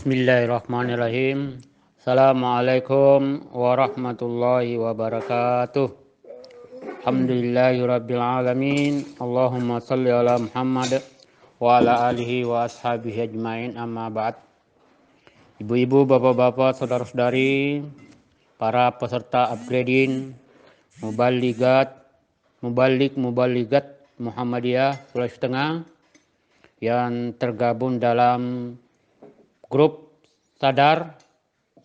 Bismillahirrahmanirrahim. Assalamualaikum warahmatullahi wabarakatuh. Alhamdulillahirabbil alamin. Allahumma shalli ala Muhammad wa ala alihi wa ashabihi ajmain, amma ba'd. Ibu-ibu, bapak-bapak, saudara-saudari, para peserta upgrading mubalik Muhammadiyah Sulawesi Tengah yang tergabung dalam grup Sadar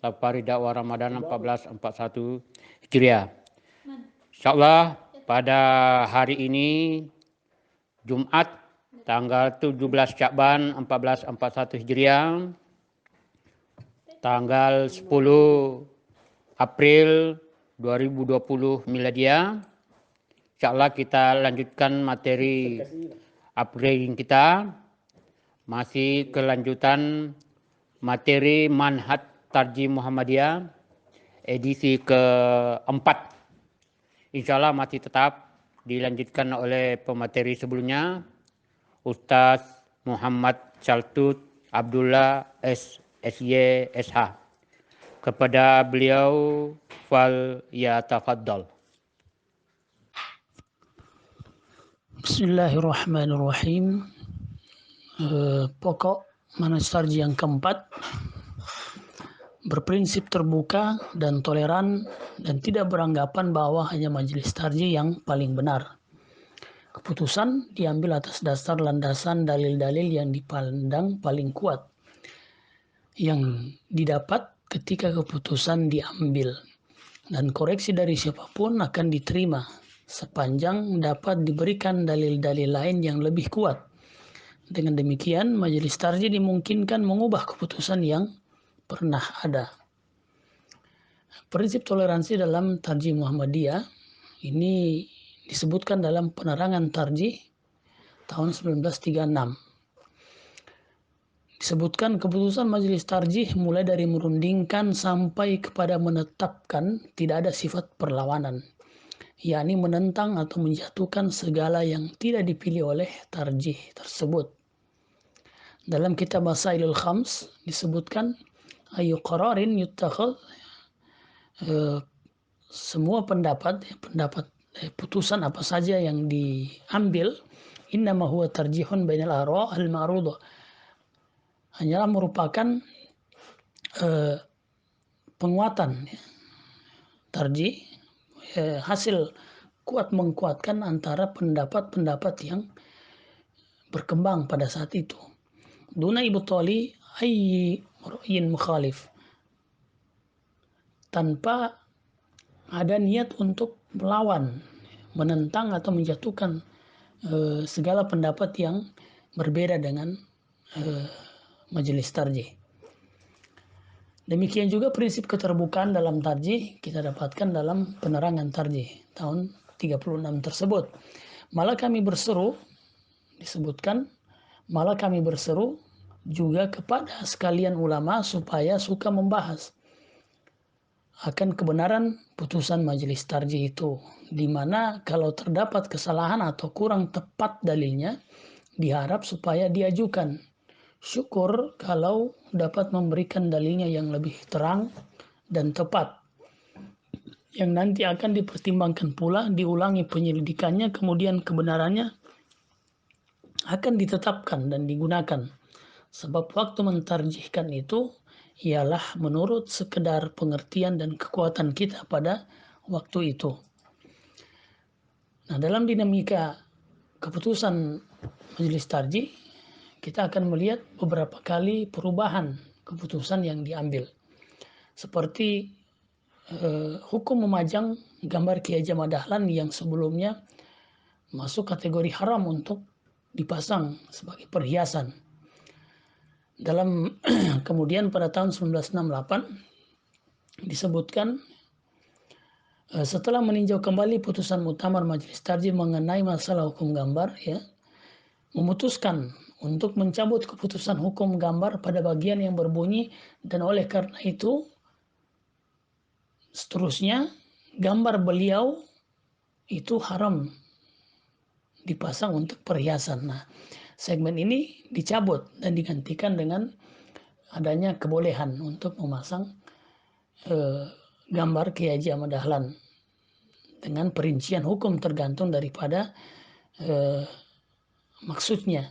Safari Dakwah Ramadan 1441 Hijriah. Insyaallah pada hari ini Jumat tanggal 17 Syakban 1441 Hijriah, tanggal 10 April 2020 Miladiah. Insyaallah kita lanjutkan materi upgrading kita, masih kelanjutan materi Manhaj Tarjih Muhammadiyah edisi keempat. Insyaallah masih tetap dilanjutkan oleh pemateri sebelumnya, Ustaz Muhammad Shaltut Abdullah SY SH. Kepada beliau fal yatafaddal. Bismillahirrahmanirrahim. Pokok Manhaj Tarjih yang keempat, berprinsip terbuka dan toleran dan tidak beranggapan bahwa hanya majelis tarjih yang paling benar. Keputusan diambil atas dasar landasan dalil-dalil yang dipandang paling kuat yang didapat ketika keputusan diambil, dan koreksi dari siapapun akan diterima sepanjang dapat diberikan dalil-dalil lain yang lebih kuat. Dengan demikian, majelis tarjih dimungkinkan mengubah keputusan yang pernah ada. Prinsip toleransi dalam Tarjih Muhammadiyah ini disebutkan dalam penerangan tarjih tahun 1936. Disebutkan keputusan majelis tarjih mulai dari merundingkan sampai kepada menetapkan tidak ada sifat perlawanan, yakni menentang atau menjatuhkan segala yang tidak dipilih oleh tarjih tersebut. Dalam kitab Masailul Khams disebutkan ayu qararin yuttakhadh, semua pendapat putusan apa saja yang diambil, innama huwa tarjihun bainal ara' al ma'rudah, hanyalah merupakan penguatan tarjih, hasil kuat mengkuatkan antara pendapat-pendapat yang berkembang pada saat itu. Duna ibtali ayyi ra'yin mukhalif, tanpa ada niat untuk melawan, menentang atau menjatuhkan segala pendapat yang berbeda dengan majelis tarjih. Demikian juga prinsip keterbukaan dalam tarjih kita dapatkan dalam penerangan tarjih tahun 36 tersebut. Malah kami berseru, disebutkan, malah kami berseru juga kepada sekalian ulama supaya suka membahas akan kebenaran putusan majelis tarjih itu, di mana kalau terdapat kesalahan atau kurang tepat dalilnya, diharap supaya diajukan. Syukur kalau dapat memberikan dalilnya yang lebih terang dan tepat, yang nanti akan dipertimbangkan pula, diulangi penyelidikannya, kemudian kebenarannya akan ditetapkan dan digunakan. Sebab waktu mentarjihkan itu ialah menurut sekedar pengertian dan kekuatan kita pada waktu itu. Nah, dalam dinamika keputusan majelis tarjih, kita akan melihat beberapa kali perubahan keputusan yang diambil. Seperti hukum memajang gambar Ki Haji Ahmad Dahlan yang sebelumnya masuk kategori haram untuk dipasang sebagai perhiasan. Dalam kemudian pada tahun 1968 disebutkan, setelah meninjau kembali putusan muktamar majelis tarjih mengenai masalah hukum gambar, memutuskan untuk mencabut keputusan hukum gambar pada bagian yang berbunyi, dan oleh karena itu seterusnya gambar beliau itu haram dipasang untuk perhiasan. Nah, segmen ini dicabut dan digantikan dengan adanya kebolehan untuk memasang gambar Kiai Haji Ahmad Dahlan dengan perincian hukum tergantung daripada maksudnya.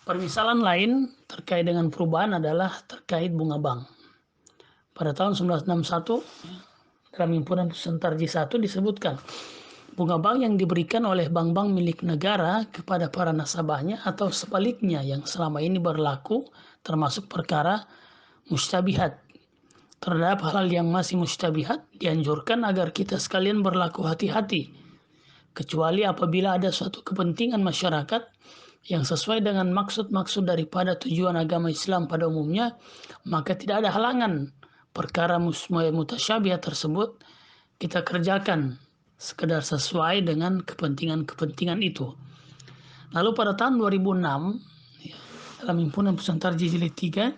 Permisalan lain terkait dengan perubahan adalah terkait bunga bank. Pada tahun 1961, dalam himpunan putusan Tarji 1 disebutkan, bunga bank yang diberikan oleh bank-bank milik negara kepada para nasabahnya atau sebaliknya yang selama ini berlaku termasuk perkara mustabihat. Terhadap hal yang masih mustabihat, dianjurkan agar kita sekalian berlaku hati-hati, kecuali apabila ada suatu kepentingan masyarakat yang sesuai dengan maksud-maksud daripada tujuan agama Islam pada umumnya, maka tidak ada halangan perkara mutasyabihat tersebut kita kerjakan sekedar sesuai dengan kepentingan-kepentingan itu. Lalu pada tahun 2006, dalam himpunan putusan Tarji jilid 3,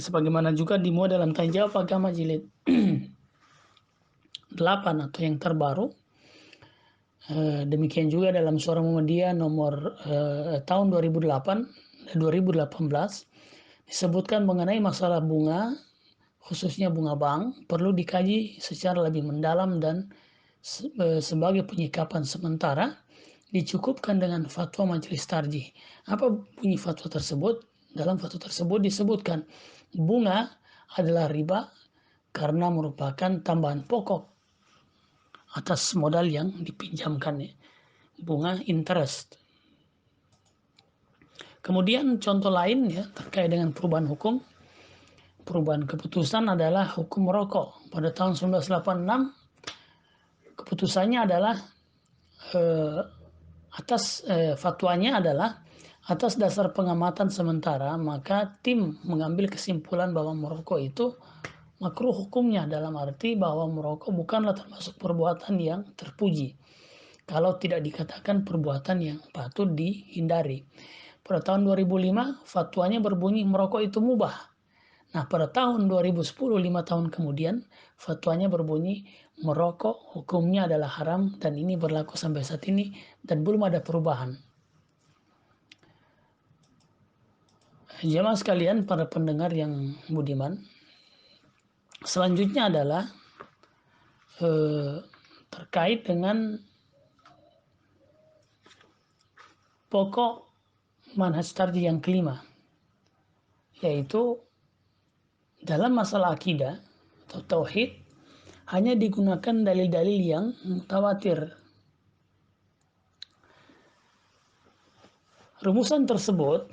sebagaimana juga dimuat dalam tanya jawab agama jilid 8 atau yang terbaru, demikian juga dalam Suara Muhammadiyah nomor tahun 2008 dan 2018 disebutkan mengenai masalah bunga, khususnya bunga bank, perlu dikaji secara lebih mendalam dan sebagai penyikapan sementara dicukupkan dengan fatwa Majelis Tarjih. Apa bunyi fatwa tersebut? Dalam fatwa tersebut disebutkan bunga adalah riba karena merupakan tambahan pokok atas modal yang dipinjamkan, bunga interest. Kemudian contoh lain terkait dengan perubahan hukum, perubahan keputusan adalah hukum merokok. Pada tahun 1986 keputusannya adalah fatwanya adalah atas dasar pengamatan sementara, maka tim mengambil kesimpulan bahwa merokok itu makruh hukumnya, dalam arti bahwa merokok bukanlah termasuk perbuatan yang terpuji kalau tidak dikatakan perbuatan yang patut dihindari. Pada tahun 2005 fatwanya berbunyi merokok itu mubah. Nah, pada tahun 2010, 5 tahun kemudian, fatwanya berbunyi merokok hukumnya adalah haram, dan ini berlaku sampai saat ini dan belum ada perubahan. Jemaah sekalian, para pendengar yang budiman, selanjutnya adalah terkait dengan pokok manhaj tarjih yang kelima, yaitu dalam masalah akidah atau tauhid hanya digunakan dalil-dalil yang mutawatir. Rumusan tersebut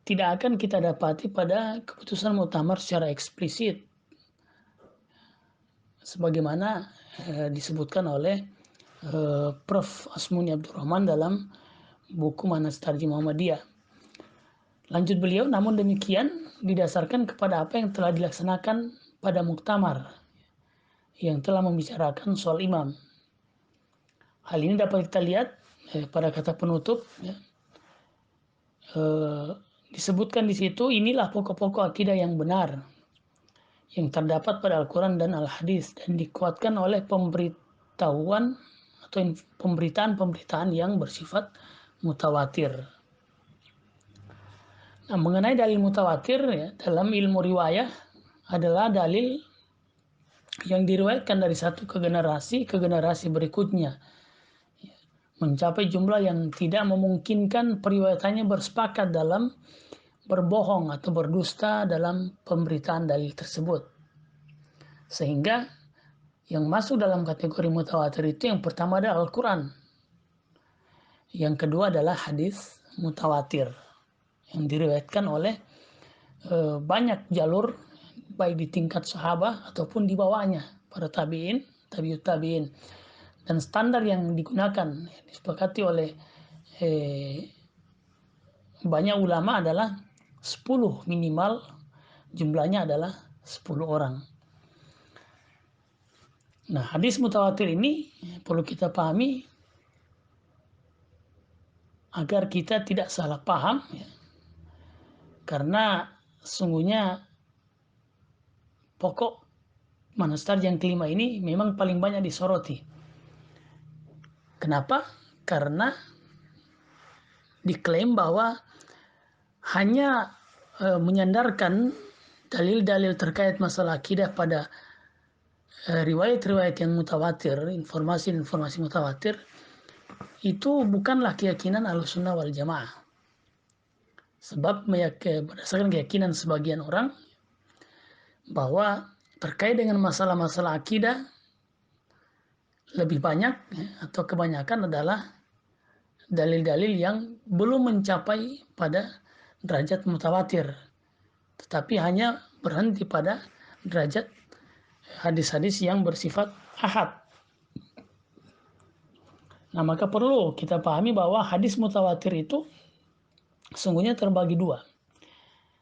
tidak akan kita dapati pada keputusan muktamar secara eksplisit, sebagaimana disebutkan oleh Prof. Asmuni Abdurrahman dalam buku Manhaj Tarjih Muhammadiyah. Lanjut beliau, namun demikian didasarkan kepada apa yang telah dilaksanakan pada muktamar yang telah membicarakan soal imam. Hal ini dapat kita lihat pada kata penutup, disebutkan di situ, inilah pokok-pokok akidah yang benar yang terdapat pada Al-Quran dan Al-Hadis dan dikuatkan oleh pemberitahuan atau pemberitaan-pemberitaan yang bersifat mutawatir. Nah, mengenai dalil mutawatir dalam ilmu riwayah adalah dalil yang diriwayatkan dari satu ke generasi berikutnya, mencapai jumlah yang tidak memungkinkan periwayatannya bersepakat dalam berbohong atau berdusta dalam pemberitaan dalil tersebut. Sehingga yang masuk dalam kategori mutawatir itu yang pertama adalah Al-Quran, yang kedua adalah hadis mutawatir yang diriwayatkan oleh banyak jalur, baik di tingkat sahabat ataupun di bawahnya para tabi'in, tabi'ut tabi'in. Dan standar yang digunakan disepakati oleh banyak ulama adalah 10 minimal, jumlahnya adalah 10 orang. Nah, hadis mutawatir ini perlu kita pahami agar kita tidak salah paham, karena sungguhnya pokok manhaj tarjih yang kelima ini memang paling banyak disoroti. Kenapa? Karena diklaim bahwa hanya menyandarkan dalil-dalil terkait masalah akidah pada riwayat-riwayat yang mutawatir, informasi-informasi mutawatir, itu bukanlah keyakinan Ahlussunnah wal Jamaah. Sebab berdasarkan keyakinan sebagian orang bahwa terkait dengan masalah-masalah akidah lebih banyak atau kebanyakan adalah dalil-dalil yang belum mencapai pada derajat mutawatir, tetapi hanya berhenti pada derajat hadis-hadis yang bersifat ahad. Nah, maka perlu kita pahami bahwa hadis mutawatir itu sungguhnya terbagi dua.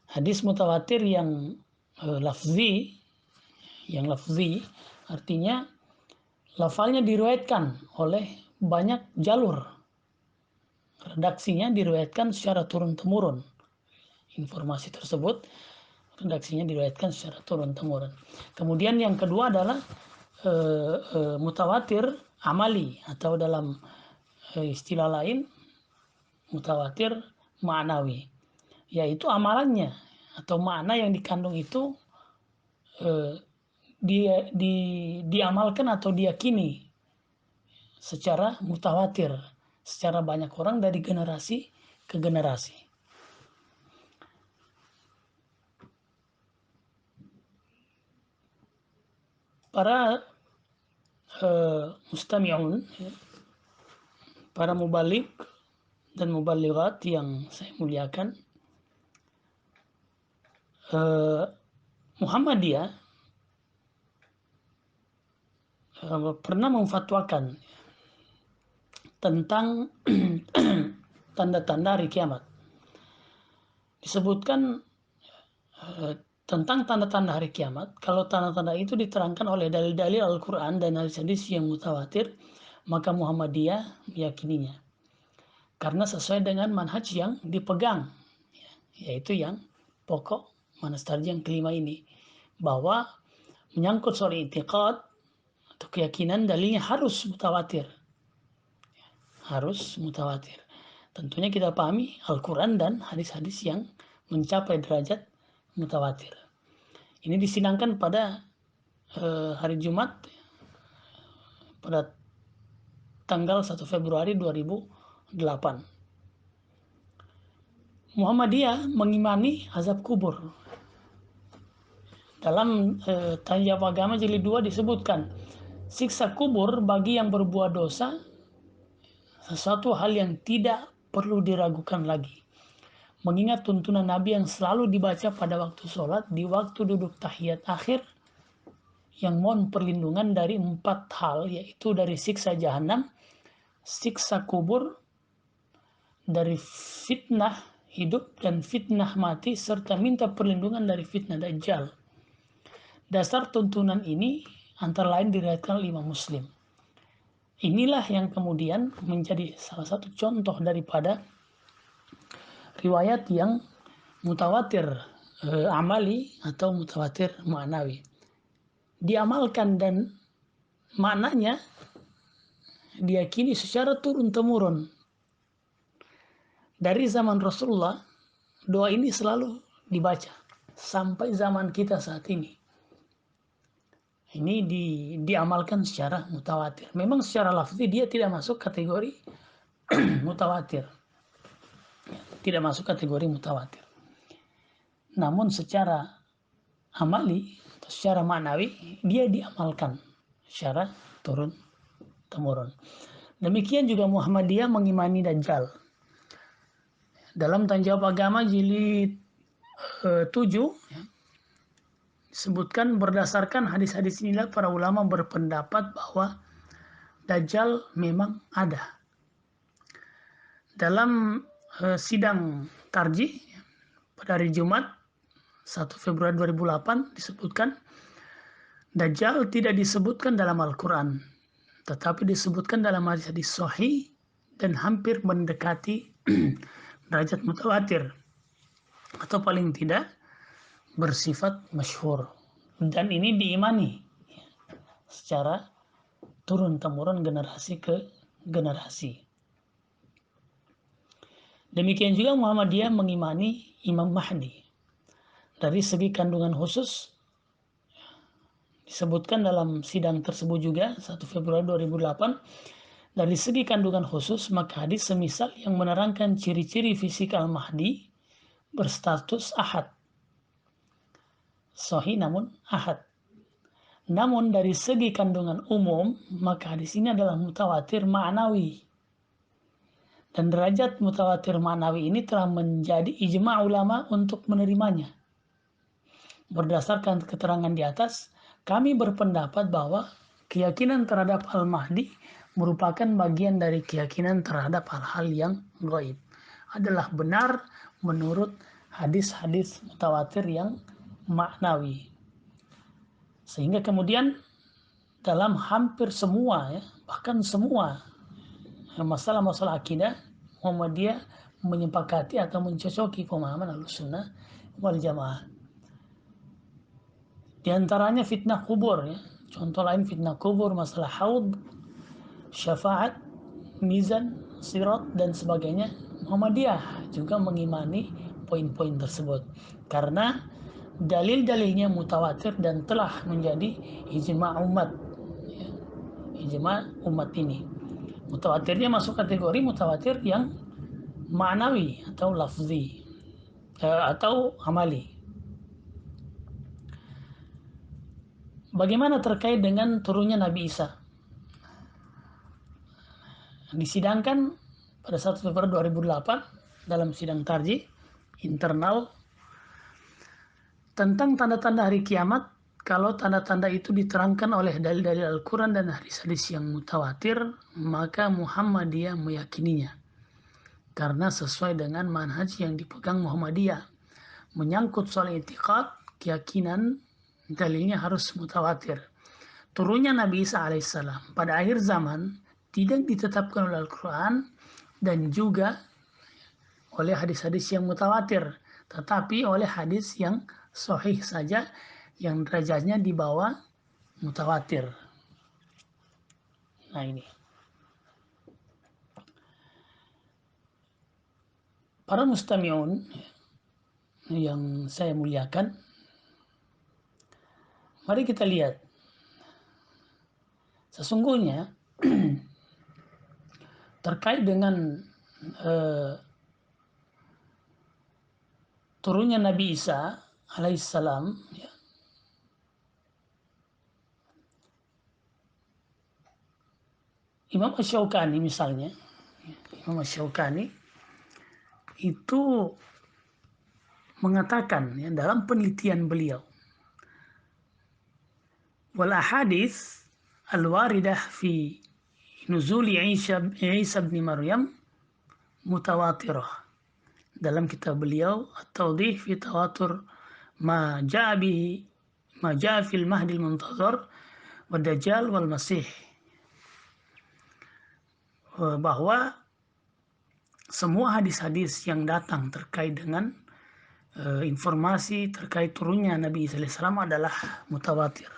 Hadis mutawatir yang lafzi artinya lafalnya diriwayatkan oleh banyak jalur. Redaksinya diriwayatkan secara turun-temurun. Informasi tersebut redaksinya diriwayatkan secara turun-temurun. Kemudian yang kedua adalah mutawatir amali, atau dalam istilah lain mutawatir ma'nawi, yaitu amalannya atau makna yang dikandung itu diamalkan atau diyakini secara mutawatir, secara banyak orang dari generasi ke generasi. Para mustami'un, para mubalik dan mubalighat yang saya muliakan, Muhammadiyah pernah memfatwakan tentang tanda-tanda hari kiamat. Disebutkan tentang tanda-tanda hari kiamat, kalau tanda-tanda itu diterangkan oleh dalil-dalil Al-Quran dan hadis-hadis yang mutawatir, maka Muhammadiyah meyakininya. Karena sesuai dengan manhaj yang dipegang, yaitu yang pokok manhaj tarjih yang kelima ini, bahwa menyangkut soal i'tiqad atau keyakinan, dalilnya harus mutawatir. Harus mutawatir. Tentunya kita pahami Al-Quran dan hadis-hadis yang mencapai derajat mutawatir. Ini disidangkan pada hari Jumat pada tanggal 1 Februari 2008. Muhammadiyah mengimani azab kubur. Dalam Tanya Jawab Agama jilid 2 disebutkan, siksa kubur bagi yang berbuat dosa sesuatu hal yang tidak perlu diragukan lagi. Mengingat tuntunan Nabi yang selalu dibaca pada waktu sholat, di waktu duduk tahiyat akhir, yang mohon perlindungan dari 4 hal, yaitu dari siksa jahanam, siksa kubur, dari fitnah hidup dan fitnah mati, serta minta perlindungan dari fitnah Dajjal. Dasar tuntunan ini antara lain diriwayatkan oleh Imam Muslim. Inilah yang kemudian menjadi salah satu contoh daripada riwayat yang mutawatir amali atau mutawatir ma'nawi. Diamalkan dan maknanya diyakini secara turun-temurun. Dari zaman Rasulullah, doa ini selalu dibaca sampai zaman kita saat ini. Ini diamalkan secara mutawatir. Memang secara lafzi dia tidak masuk kategori mutawatir. Tidak masuk kategori mutawatir. Namun secara amali atau secara maknawi dia diamalkan secara turun-temurun. Demikian juga Muhammadiyah mengimani Dajjal. Dalam Tanya Jawab Agama jilid 7 disebutkan, berdasarkan hadis-hadis inilah para ulama berpendapat bahwa Dajjal memang ada. Dalam sidang tarjih pada hari Jumat 1 Februari 2008 disebutkan, Dajjal tidak disebutkan dalam Al-Quran, tetapi disebutkan dalam hadis-hadis sahih dan hampir mendekati derajat mutawatir, atau paling tidak bersifat masyhur, dan ini diimani secara turun-temurun generasi ke generasi. Demikian juga Muhammadiyah mengimani Imam Mahdi. Dari segi kandungan khusus, disebutkan dalam sidang tersebut juga 1 Februari 2008, dari segi kandungan khusus, maka hadis semisal yang menerangkan ciri-ciri fisik Al-Mahdi berstatus ahad. Sahih namun ahad. Namun dari segi kandungan umum, maka hadis ini adalah mutawatir ma'nawi. Dan derajat mutawatir ma'nawi ini telah menjadi ijma' ulama untuk menerimanya. Berdasarkan keterangan di atas, kami berpendapat bahwa keyakinan terhadap Al-Mahdi merupakan bagian dari keyakinan terhadap hal-hal yang gaib. Adalah benar menurut hadis-hadis mutawatir yang maknawi. Sehingga kemudian dalam hampir semua, bahkan semua masalah-masalah akidah, Muhammadiyah menyepakati atau mencocoki pemahaman Ahlussunnah wal Jamaah. Di antaranya fitnah kubur, contoh lain fitnah kubur, masalah haud, syafaat, mizan, sirat, dan sebagainya. Muhammadiyah juga mengimani poin-poin tersebut karena dalil-dalilnya mutawatir dan telah menjadi ijma' umat, ijma' umat ini. Mutawatirnya masuk kategori mutawatir yang ma'nawi atau lafzi atau amali. Bagaimana terkait dengan turunnya Nabi Isa? Disidangkan pada 1 Februari 2008 dalam sidang tarjih internal tentang tanda-tanda hari kiamat. Kalau tanda-tanda itu diterangkan oleh dalil-dalil Al-Quran dan hadis-hadis yang mutawatir, maka Muhammadiyah meyakininya. Karena sesuai dengan manhaj yang dipegang Muhammadiyah. Menyangkut soal i'tiqad, keyakinan, dalilnya harus mutawatir. Turunnya Nabi Isa alaihissalam pada akhir zaman tidak ditetapkan oleh Al-Quran dan juga oleh hadis-hadis yang mutawatir, tetapi oleh hadis yang sahih saja yang derajatnya di bawah mutawatir. Nah ini. Para mustami'un yang saya muliakan, mari kita lihat. Sesungguhnya terkait dengan turunnya Nabi Isa alaihissalam, Imam Asy-Syaukani misalnya, Imam Asy-Syaukani itu mengatakan dalam penelitian beliau, wal ahadits al-waridah fi nuzuli Isa bin Maryam mutawatirah. Dalam kitab beliau At-Tawdih fi Tawatur ma ja'a fil Mahdi al-Muntazar wa Dajjal wal Masih, bahwa semua hadis-hadis yang datang terkait dengan informasi terkait turunnya Nabi Isa AS adalah mutawatir.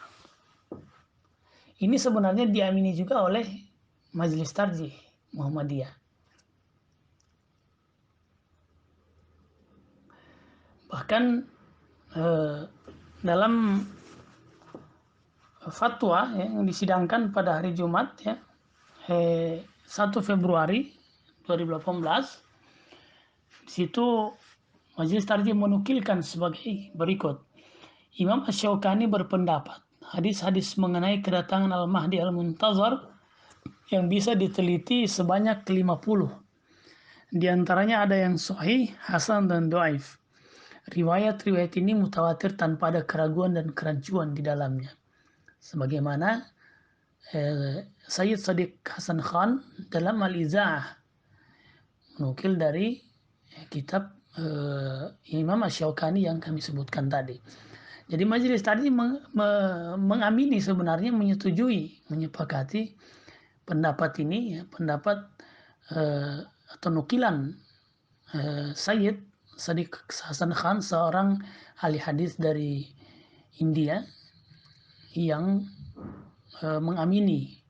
Ini sebenarnya diamini juga oleh Majelis Tarjih Muhammadiyah. Bahkan dalam fatwa yang disidangkan pada hari Jumat 1 Februari 2018, di situ Majelis Tarjih menukilkan sebagai berikut. Imam Asy-Syaukani berpendapat hadis-hadis mengenai kedatangan Al-Mahdi Al-Muntazar yang bisa diteliti sebanyak 50. Di antaranya ada yang sahih, hasan, dan dhaif. Riwayat-riwayat ini mutawatir tanpa ada keraguan dan kerancuan di dalamnya. Sebagaimana Sayyid Sadiq Hasan Khan dalam Al-Iza'ah menukil dari kitab Imam Asy-Syaukani yang kami sebutkan tadi. Jadi majelis tadi mengamini, sebenarnya menyetujui, menyepakati pendapat ini, pendapat atau nukilan Sayyid Sadiq Hasan Khan, seorang ahli hadis dari India yang mengamini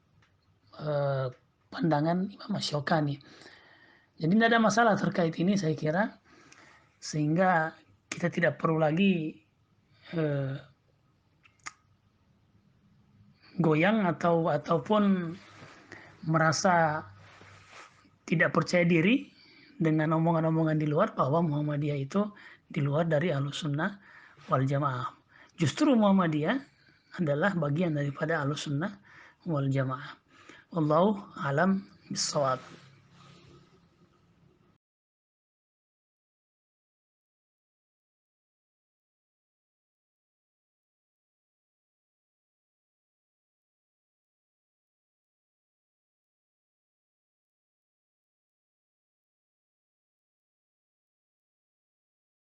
pandangan Imam Asy-Syaukani. Jadi tidak ada masalah terkait ini saya kira, sehingga kita tidak perlu lagi goyang ataupun merasa tidak percaya diri dengan omongan-omongan di luar bahwa Muhammadiyah itu di luar dari Ahlussunnah wal Jamaah. Justru Muhammadiyah adalah bagian daripada Ahlussunnah wal Jamaah. Wallahu alam bissawab.